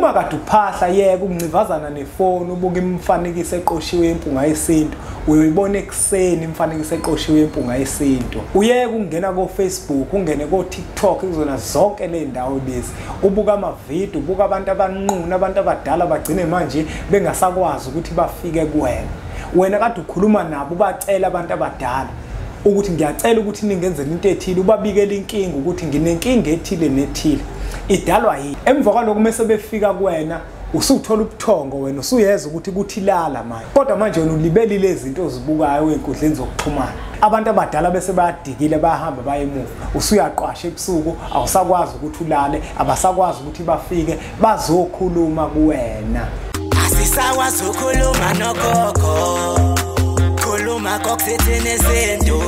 uma kade uphahla yeke ukuncivazana nefoni ubuka imifanekiso eqoshiwe yempunga yesintu uyibona ekseni imifanekiso eqoshiwe yempunga yesintu uyeke ukungena ko Facebook ungene ko TikTok izona zonke le ndawo lezi ubuka amavideo ubuka abantu abanquna abantu abadala bagcine manje bengasakwazi ukuthi bafike kuwena wena kade ukhuluma nabo ubacela abantu abadala ukuthi ngiyacela ukuthi ningenzele into ethile ubabikele inkinga ukuthi nginenkinga ethile nethile idalwa yini emva kwalokho mase befika kuwena usuthola ubuthongo wena usuyeza ukuthi kuthilala manje kodwa manje wena ulibelile izinto ozibukayo enkundleni zokuxhumana abantu abadala bese bayadikile bayahamba baye emuva usuyaqwasha ebusuku awusakwazi ukuthi ulale abasakwazi ukuthi bafike bazokhuluma kuwena asisakwazi ukukhuluma nogogo khuluma kokusethi nezinto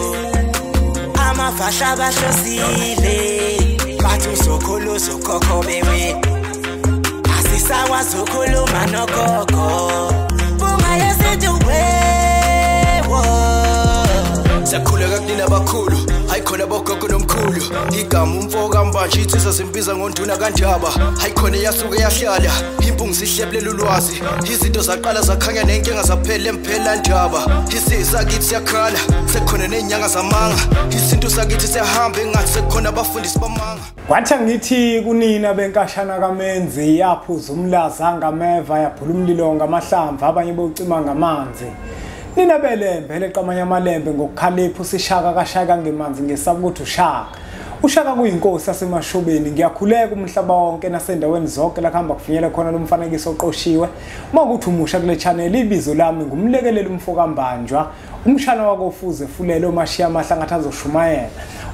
amafasha abahlosile bathi uzokhuluza ugogo bewe asisakwazi ukukhuluma nogogo bungayesethi wewo sakhuleka kunina abakhulu hayikhona abogogo nomkhulu igama umfoka mbanje itsisa simbiza ngonduna kanjaba hayikhona yasuke yahlala impungu sihlebulela ulwazi izinto zaqala zakhanya nenkinga zaphela emphela njaba isisa kithi siyakhala sekukhona nenyanga zamanga izinto sakithi siyahamba engathi sekukhona abafundisi bamanga kwathi ngithi kunina benkashana kaMenzi yaphuza umlaza ngameva yaphula umlilo ngamahlamvu abanye bocima ngamanzi nina belembe leqamanya amalembe ngokukhalipha usishaka kashaka ngemanzi ngesaba ukuthi ushaka kuyinkosi yasemashobeni ngiyakhuleka umhlaba wonke nasendaweni zonke la kuhamba kufinyela khona lo mfanekiso oqoshiwe makuthi umusha kule channel ibizo lami ngumlekelele umfoka mbanjwa umshana wakofuze fulelo mashiya amahlangathi azoshumayela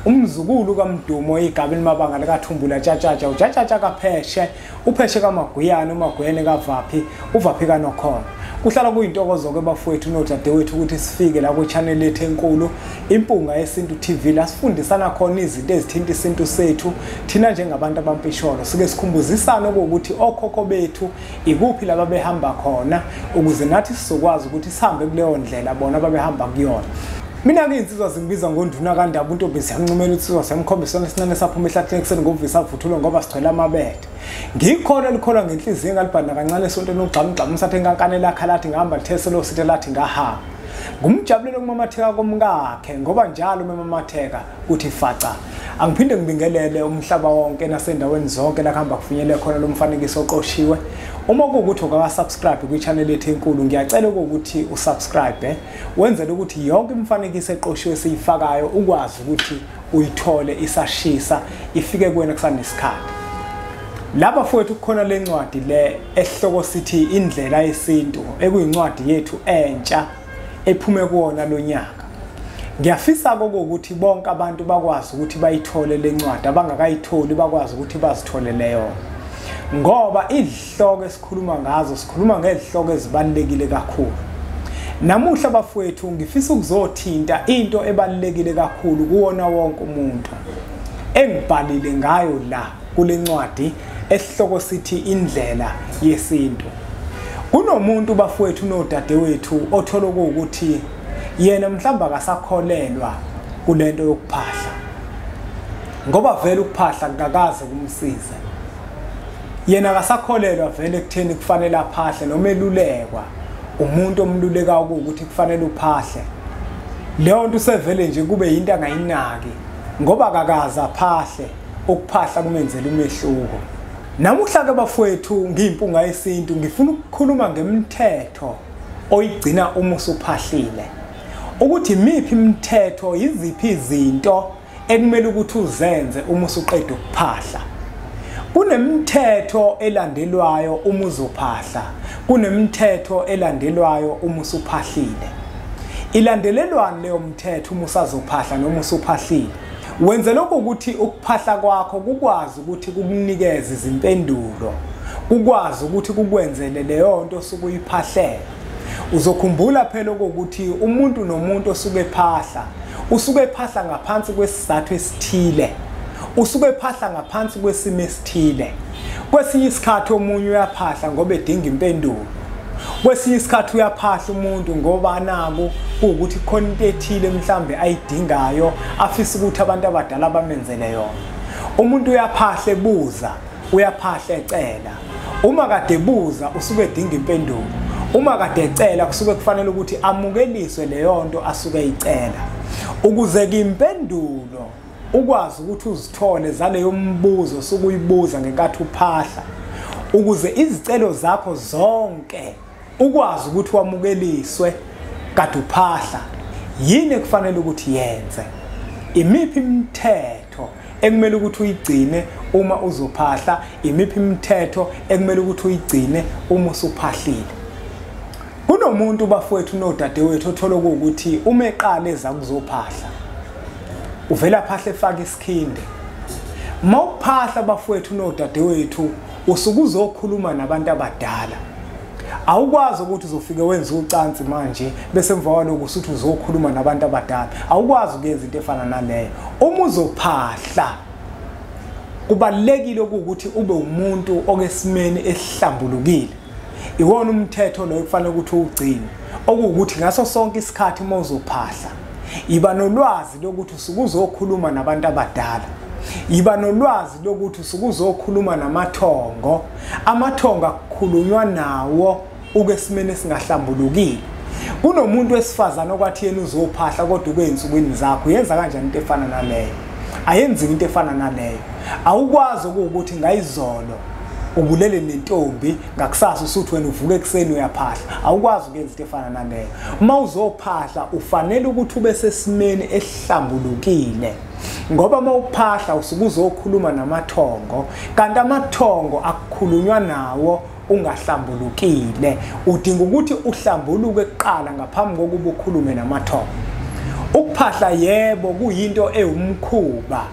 umzukulu kaMdumo igaba elimabanga likaThumbula tshatatsha ujatshatsha kaPheshe uPheshe kaMaguyane uMaguyane kaVaphi uVaphi kaNokhona kuhlala kuyintokozo ke bafowethu nodadewethu ukuthi sifike la ku channel lethu enkulu impunga yesintu TV la sifundisana khona izinto ezithinta isintu sethu thina njengabantu abampisholo sike sikhumbuzisana ukuthi okhokho bethu ikuphi laba behamba khona ukuze nathi sizokwazi ukuthi sihambe kuleyo ndlela bona babehamba kuyona mina ke insizwa zingibiza ngonduna kaNdaba uNtombisi yancumela insizwa semkhombisana esincane saphuma ehlathini ekseni ngovisa vuthulwa ngoba sithwele amabethe ngikhona likholwa ngenhliziyo engalibhanda kancane esontweni ugxamgxama sathe nkankane lakha lathi ngihamba litheselo sithe lathi ngahamba ngumjabulelo kumamatheka komkakhe ngoba njalo memamatheka uthi faca angiphinde ngibingelele umhlaba wonke nasendaweni zonke la kuhamba kufinyele khona lo mfanekiso oqoshiwe uma kuwukuthi ukaka-subscribe kwi-channel yethu enkulu ngiyacela ukuthi usubscribe wenzele ukuthi yonke imifanekiso eqoshiwe siyifakayo ukwazi ukuthi uyithole isashisa ifike kuwena kusanesikhathi laba fowethu kukhona le ncwadi le esihloko sithi indlela yesintu ekuyincwadi yethu entsha ephume kuwona lo nyaka ngiyafisa ukuthi bonke abantu bakwazi ukuthi bayithole le ncwadi abangakayitholi bakwazi ukuthi bazitholele yona ngoba izihloko esikhuluma ngazo sikhuluma ngezihloko ezibalekile kakhulu namuhla bafowethu ngifisa ukuzothinta into ebalekile kakhulu kuwona wonke umuntu engibhalile ngayo la kule ncwadi esihloko sithi indlela yesintu kunomuntu bafowethu nodadewethu othola ukuthi yena mhlamba akasakholelwa kulento yokuphahla ngoba vele ukuphahla kungakaze kumsize yena akasakholelwa vele ekutheni kufanele aphahle noma elulekwa umuntu omluleka ukuthi kufanele uphahle leyo nto sevele nje kube into angayinaki ngoba akakaze aphahle ukuphahla kumenzela umehluko namuhla ke bafowethu ngiyimpunga yesintu ngifuna ukukhuluma ngemithetho oyigcina uma usuphahlile ukuthi imiphi imithetho yiziphi izinto ekumele ukuthi uzenze uma usuqeda ukuphahla kunemithetho elandelwayo uma uzophahla kunemithetho elandelwayo uma usuphahlile ilandelelwana leyo mthetho uma usazophahla noma usuphahlile wenze lokho ukuthi ukuphahla kwakho kukwazi ukuthi kukunikeze izimpendulo kukwazi ukuthi kukwenzele leyo nto osukuyiphahlele uzokhumbula phela ukuthi umuntu nomuntu osuke ephahla usuke ephahla ngaphansi kwesizathu esithile usuke ephahla ngaphansi kwesimo esithile kwesinye isikhathi omunye uyaphahla ngoba edinga impendulo kwesinye isikhathi uyaphahla umuntu ngoba nabo ukuthi khona into ethile mhlambe ayidingayo afisa ukuthi abantu abadala bamenzele yona umuntu uyaphahla ebuza uyaphahla ecela Uma kade ebuza usuke edinga impendulo. Uma kade ecela kusuke kufanele ukuthi amukeliswe leyo nto asuke eyicela. Ukuze ke impendulo ukwazi ukuthi uzithole zaleyo mbuzo sokuyibuza ngenkathi uphahla. Ukuze izicelo zakho zonke ukwazi ukuthi wamukeliswe kade uphahla. Yini kufanele ukuthi yenze? Imiphi imithetho ekumele ukuthi uyigcine uma uzophahla? Imiphi imithetho ekumele ukuthi uyigcine uma usuphahlile? Kunomuntu bafowethu nodadewethu othola ukuthi uma eqala eza kuzophahla uvela phahla efaka isikhinde. Mawuphahla bafowethu nodadewethu usuke uzokhuluma nabantu abadala. Awukwazi ukuthi uzofike wenza ucansi manje bese emva kwalokho usuthi uzokhuluma nabantu abadala. Awukwazi ukuyenza into efana naleyo. Uma uzophahla kubalekile ukuthi ube umuntu okesimeni esihlambulukile. Iwona umthetho lo kufanele ukuthi ugcine. Okuwukuthi ngaso sonke isikhathi uma uzophahla iba nolwazi lokuthi usuke uzokhuluma nabantu abadala. Iba nolwazi lokuthi usuke uzokhuluma namathongo. Amathongo akukhulunywa nawo ukesimeni esingahlambulukile. Kunomuntu wesifazana okwathi yena uzophahla kodwa ukwensukwini zakho yenza kanjani into efana naleyo? Ayenzi into efana naleyo. Awukwazi ukuthi ngayizolo ubulele nentombi ngakusasa usuthi wena uvuke ekseni uyaphahla. Awukwazi ukuyenza into efana naleyo. Uma uzophahla ufanele ukuthi ube sesimeni esihlambulukile. Ngoba mawuphahla usuke uzokhuluma namathongo, kanti amathongo akukhulunywa nawo ungahlambulukile. Udinga ukuthi uhlambuluke kuqala ngaphambi kokuba ukhulume namathongo. Ukuphahla yebo kuyinto ewumkhuba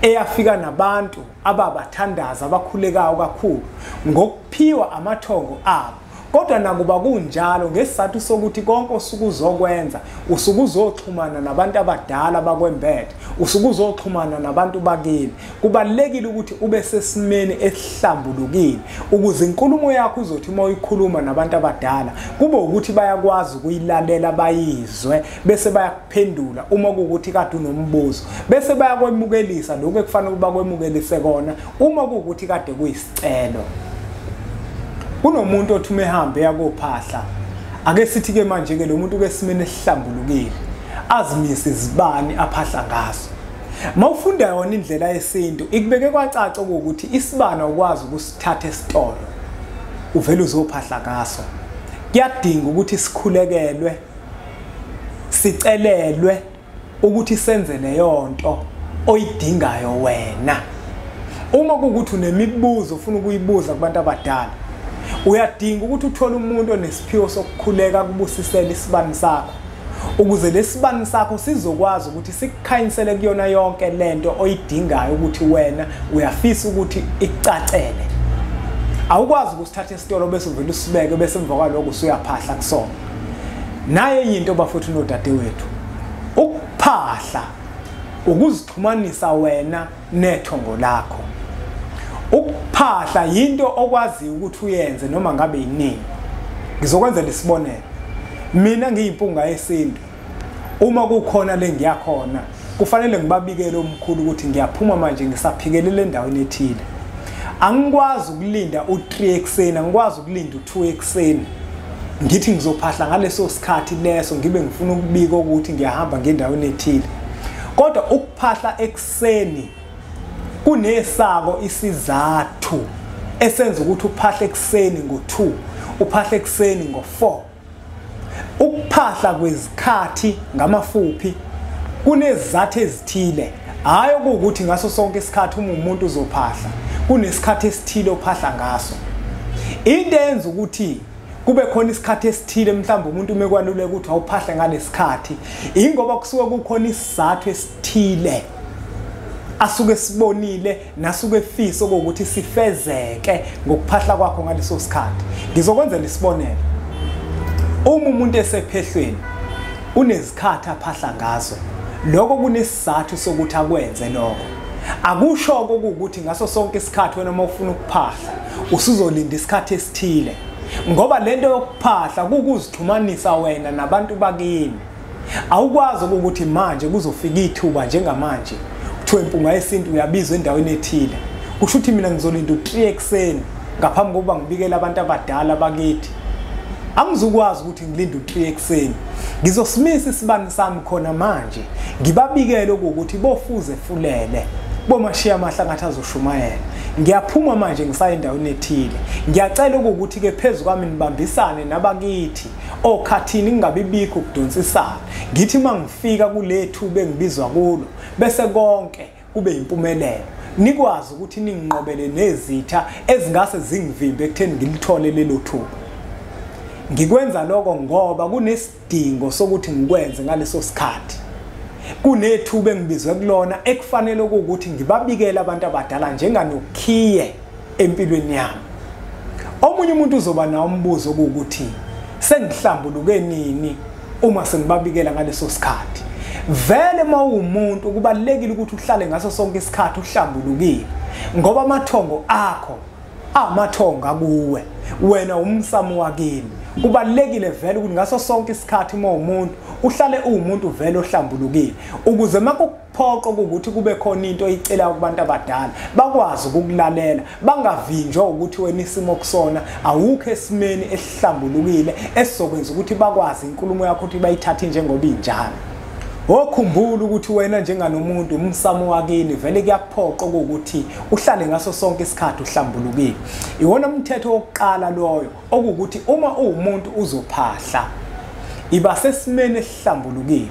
eyafika nabantu ababathandaza abakhulekayo kakhulu ngokuphiwa amathongo abo. Kodwa nakuba kunjalo ngesizathu sokuthi konke osuke uzokwenza usuke uzoxhumana nabantu abadala bakwembethe, usuke uzoxhumana nabantu bakini. Kubalekile ukuthi ube sesimeni esihlambulukile ukuze inkulumo yakho uzothi uma uyikhuluma nabantu abadala kube ukuthi bayakwazi ukuyilalela bayizwe bese bayakuphendula uma kuukuthi kade unombuzo, bese bayakwemukelisa lokho ekufanele ukuba kwemukelise kona uma kuukuthi kade kuyisicelo. Kunomuntu othi umehambe yakophahla ake sithi ke manje ke lo muntu kesimene esihlambulukile azimise izibani aphahla ngazo. Mawufunda yona indlela yesintu ikubeke kwacaca ukuthi isibana ukwazi ukusithatha esitolo uvela uzophahla ngaso. Kuyadinga ukuthi sikhulekelwe, sicelelwe ukuthi senze leyo nto oyidingayo wena. Uma kuukuthi unemibuzo ufuna ukuyibuza kubantu abadala uyadinga ukuthi uthole umuntu onesiphiwo sokukhuleka kubusisela isibani sakho ukuze lesibani sakho sizokwazi ukuthi sikukhanyisele kuyona yonke lento oyidingayo ukuthi wena uyafisa ukuthi ikucacele. Awukwazi ukusithatha esitolo bese uvela usibeke bese emva kwalokho usuyaphahla kusona. Naye into bafuthu nodadewethu ukuphahla ukuzixhumanisa wena nethongo lakho. Ukuphahla yinto okwazi ukuthi uyenze noma ngabe yini. Ngizokwenza lesibonelo. Mina ngiyimpunga yesintu. Uma kukhona le ngiyakhona, kufanele ngibabikele omkhulu ukuthi ngiyaphuma manje ngisaphikelele endaweni ethile. Angikwazi ukulinda u3 ekseni, angikwazi ukulinda u2 ekseni. Ngithi ngizophahla ngaleso sikhathi leso ngibe ngifuna ukubika ukuthi ngiyahamba ngendaweni ethile. Kodwa ukuphahla ekseni kunesako isizathu esenza ukuthi uphahla ekseni ngo2, uphahla ekseni ngo4. Ukuphahla kwezikhathi ngamafuphi kunezizathu ezithile. Hayi ukuthi ngaso sonke isikhathi uma umuntu uzophahla kunesikhathi esithile ophahla ngaso. Into eyenza ukuthi kube khona isikhathi esithile mhlawumbe umuntu umekwanuleka ukuthi awuphahla ngalesikhathi ingoba kusuke kukhona isizathu esithile asuke sibonile nasuke efisa ukuthi sifezeke ngokuphahla kwakho ngaleso sikhathi. Ngizokwenza lesibonelo. Uma umuntu esephehlweni unezikhathi aphahla ngazo, lokho kunesizathu sokuthi akwenze lokho. Akusho ukuthi ngaso sonke isikhathi wena uma ufuna ukuphahla usuzolinda isikhathi esithile. Ngoba lento yokuphahla kukuzixhumanisa wena nabantu bakini. Awukwazi ukuthi manje kuzofika ithuba njengamanje kuthiwe impunga yesintu uyabizwa endaweni ethile. Kusho ukuthi mina ngizolinda u3 ekseni ngaphambi kokuba ngibikele abantu abadala bakithi. Angizukwazi ukuthi ngilinde u3 ekseni. Ngizosimisa isibani sami khona manje. Ngibabikele ukuthi bofuze fulele. Bomashiya amahla ngathi azoshumayela. Ngiyaphuma manje ngisaye endaweni ethile. Ngiyacela ukuthi ke phezulu kwami nibambisane nabakithi. Okhathini ngingabibikho ukudonsisana. Ngithi mangifika kulethu bengibizwa kulo bese konke kube impumelelo. Nikwazi ukuthi ninginqobele nezitha ezingase zingivimbe ekutheni ngilithole lelo thuba. Ngikwenza lokho ngoba kunesidingo sokuthi ngikwenze ngaleso sikhathi. Kunethuba engibizwe kulona ekufanele ukuthi ngibabikele abantu abadala njenganokhiye empilweni yami. Omunye umuntu uzoba nawo umbuzo ukuthi sengihlambuluke nini uma sengibabikela ngaleso sikhathi. Vele mawumuntu kubalekile ukuthi uhlale ngaso sonke isikhathi uhlambulukile ngoba amathongo akho amathonga kuwe wena umsamo wakini. Kubalekile vele ukuthi ngaso sonke isikhathi umuntu uhlale umuntu vele ohlambulukile ukuze makuphoqa ukuthi kube khona into oyicela kubantu abadala bakwazi ukukulalela bangavinjwa ukuthi wena isimo kusona awukho esimeni esihlambulukile esizokwenza ukuthi bakwazi inkulumo yakho ukuthi bayithathe njengoba injalo. Okhumbula ukuthi wena njenganomuntu umsamo wakini vele kuyaphoqa ukuthi uhlale ngaso sonke isikhathi uhlambulukile. Iwona umthetho wokuqala loyo okuthi uma umuntu uzophahla iba sesimene esihlambulukile.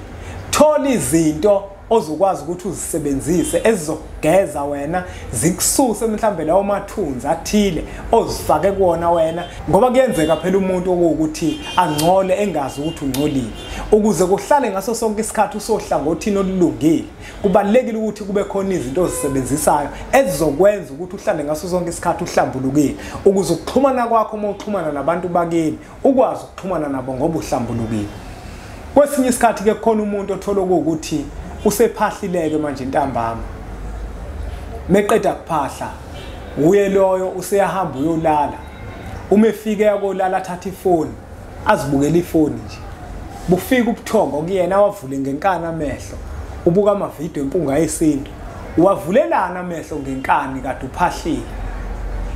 Thola izinto ozokwazi ukuthi uzisebenzise ezizogeza wena zikususe mhlambe lawo mathunzi athile ozifake kuona wena ngoba kuyenzeka phela umuntu ukuthi angcole engazi ukuthi ungcolile. Ukuze kuhlale ngaso sonke isikhathi usohlangothini olulungile kubalekile ukuthi kube khona izinto ozisebenzisayo ezizokwenza ukuthi uhlale ngaso sonke isikhathi uhlambulukile ukuze ukuxhumana kwakho uma uxhumana nabantu bakini ukwazi ukuxhumana nabo ngoba uhlambulukile. Kwesinye isikhathi ke khona umuntu othola ukuthi usephahlileke manje intambama. Meqeda kuphahla uye loyo useyahamba uyolala. Uma efike yakolala athatha ifoni azibukele ifoni nje. Bufika ubuthongo kuyena wavule ngenkani amehlo. Ubuka ama video empunga yesintu. Wavulelana amehlo ngenkani kade uphahlile.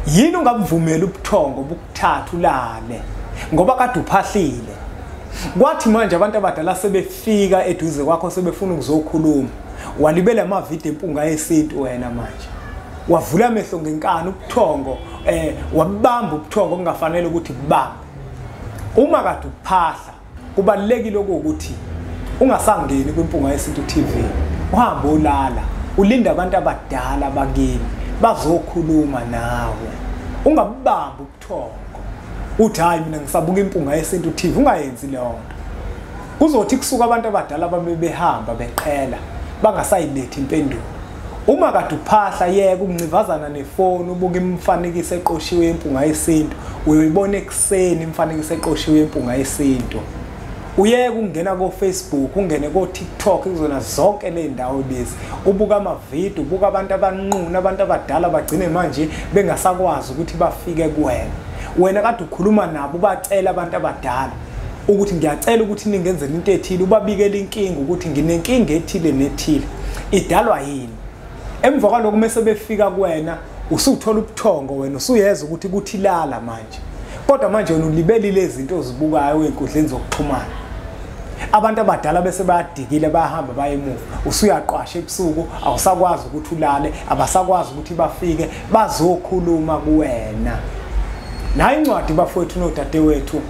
Yini ungabuvumela ubuthongo bukuthatha ulale ngoba kade uphahlile. Kwathi manje abantu abadala sebefika eduze kwakho sebefuna ukuzokhuluma. Walibela ama video empunga yesintu wena manje. Wavula amehlo ngenkani ubuthongo wabamba ubuthongo kungafanele ukuthi kubambe. Uma kade uphahla kubalekile ukuthi ungasangeni kwimpunga yesintu TV. Uhamba olala ulinda abantu abadala bakini bazokhuluma nawe. Ungabamba ubuthongo. Uthi hayi mina ngisabuka impunga yesintu TV ungayenzi leyo nto. Kuzothi kusuka abantu abadala babehamba beqhela bangasayilethi impendulo. Uma kade uphahla yeke ukuncivazana nefoni ubuka imfanekiso eqoshiwe impunga yesintu uyibona ekseni imfanekiso eqoshiwe impunga yesintu. Uyeke ukungena ko Facebook ungene ko TikTok izona zonke le ndawo lezi ubuka ama video ubuka abantu abanquna abantu abadala bagcine manje bengasakwazi ukuthi bafike kuwena. Wena kade ukhuluma nabo bacela abantu abadala ukuthi ngiyacela ukuthi ningenzele into ethile ubabikele inkinga ukuthi nginenkinga ethile nethile idalwa yini. Emva kwalokho mase befika kuwena usuthola ubuthongo wena usuyeza ukuthi kuthi lala manje. Kodwa manje wena ulibelile izinto ozibukayo enkundleni zokuxhumana. Abantu abadala bese bayadikile bayahamba bayemuva. Usuyaqwasha ebusuku awusakwazi ukuthi ulale abasakwazi ukuthi bafike bazokhuluma kuwena. Nayi incwadi bafowethu nodadewethu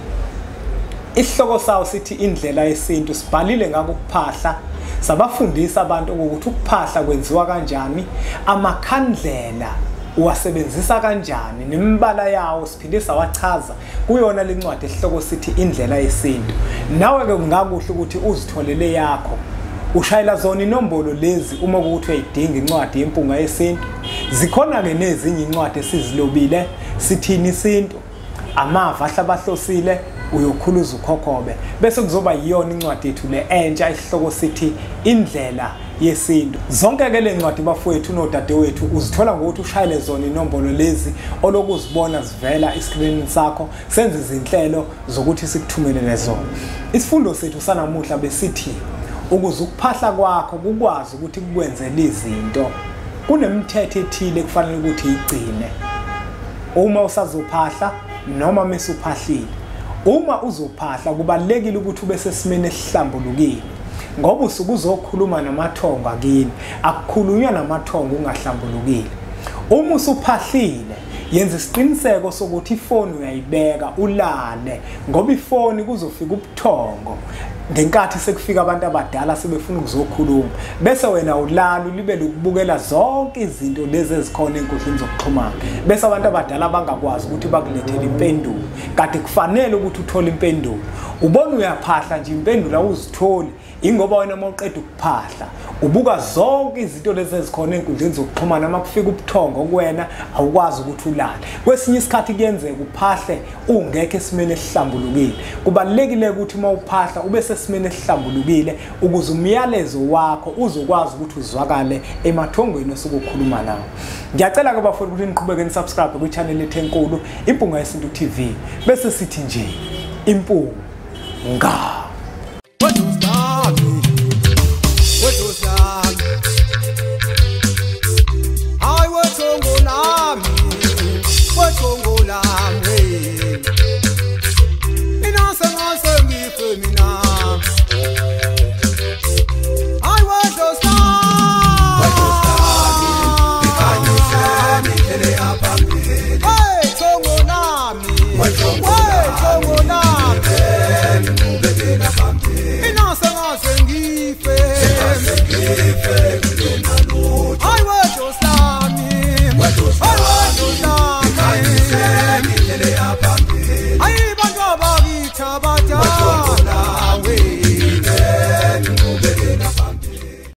isihloko sawo sithi indlela yesintu sibhalile ngako ukuphahla sabafundisa abantu ukuthi ukuphahla kwenziwa kanjani amakhandlela uwasebenzisa kanjani nemibala yawo siphindisa wachaza kuyona le ncwadi esihloko sithi indlela yesintu. Nawe ke kungakuhle ukuthi uzitholele yakho ushayela zona inombolo lezi uma ukuthi uyidinga incwadi yempunga yesintu. Zikhona ke nezinye incwadi esizilobile sithini isintu amava ahlabahlosile uyokhuluza ukhokhobe bese kuzoba yiyona incwadi yethu le entsha isihloko sithi indlela yesintu. Zonke ke le ncwadi bafowethu nodadewethu uzithola ngokuthi ushayele zona inombolo lezi olokuzibona zivela escreenini sakho senze izinhlelo zokuthi sikuthumelele zona. Isifundo sethu sanamuhla besithi ukuze ukuphahla kwakho kukwazi ukuthi kukwenzele izinto kunemithetho ethile kufanele ukuthi igcine. uma usazophahla noma mesuphahlile. Uma uzophahla kubalekile ukuthi ube sesimene esihlambulukile ngoba usuku uzokhuluma namathongo akini, akukhulunywa namathongo ungahlambulukile. Uma usuphahlile yenza isiqiniseko sokuthi ifoni uyayibeka ulale ngoba ifoni kuzofika ubuthongo ngenkathi sekufika abantu abadala sebefuna ukuzokhuluma bese wena ulala libe lokubukela zonke izinto lezi ezikhona enkundleni zokuxhumana bese abantu abadala bangakwazi ukuthi bakulethele impendulo kanti kufanele ukuthi uthole impendulo. Ubona uyaphahla nje impendulo awuzitholi ingoba wena mawuqeda ukuphahla ubuka zonke izinto lezi ezikhona enkundleni zokuxhumana makufika ubuthongo kuwena awukwazi ukuthi ulale. Kwesinye isikhathi kuyenzeka uphahle ungekho esimene esihlambulukile. Kubalekile ukuthi mawuphahla ube sesimene esihlambulukile ukuze umyalezo wakho uzokwazi ukuthi uzwakale emathongweni osokukhuluma nawo. Ngiyacela ke bafowethu ukuthi niqhubeke nisubscribe ku channel yethu enkulu Impunga Yesintu TV bese sithi nje impunga. Wethongo lami